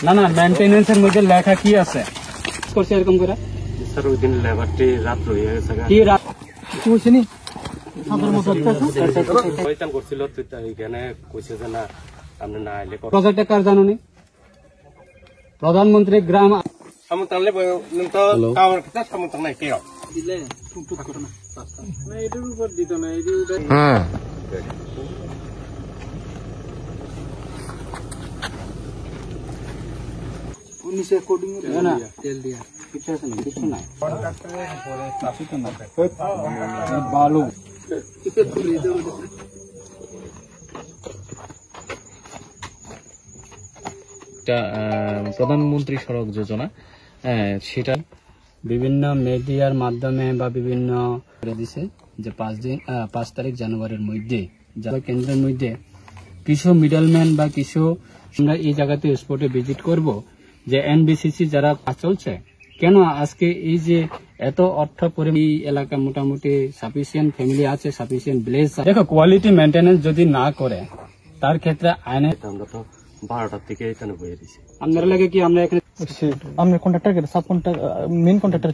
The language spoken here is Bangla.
না না মেইনটেনেন্সের মধ্যে লেখা কি আছে করছে এরকম করে স্যার ওই দিন লেবারটি রাত হয়ে গেছে কি রাত বুঝছিনি করছিল তুই এখানে কইছে যে না আপনি না আইলে প্রজেক্টে কার জানুনি প্রধানমন্ত্রী গ্রাম সমতলে তো কাওয়ার কথা সমতল নাই কেউ দিলে টুকটুক করে না না এটার উপর দিত না এই যে হ্যাঁ নিচে কোডিং না তেল দিয়া কিছু আছে না কিছু নাই বালু প্রধানমন্ত্রী সড়ক যোজনা সেটা বিভিন্ন মিডিয়ার মাধ্যমে বা বিভিন্ন দিছে যে 5 তারিখ জানুয়ারির মধ্যে যারা কেন্দ্রের মধ্যে কিছু মিডলম্যান বা কিছু আমরা এই জায়গাতে স্পটে ভিজিট করব যে এনবিসিসি যারা কাজ চলছে কেন আজকে এই যে এত অর্থ পরিমাণ এই এলাকা মোটামুটি সাফিসিয়েন্ট ফ্যামিলি আছে সাফিসিয়েন্ট ভিলেজ দেখো কোয়ালিটি মেইনটেনেন্স যদি না করে তার ক্ষেত্রে আইনে আমরা তো 12টার থেকে এখানে বইয়ে দিছি আপনারা লাগে কি আমরা এখানে আমরা contractor sub contractor main contractor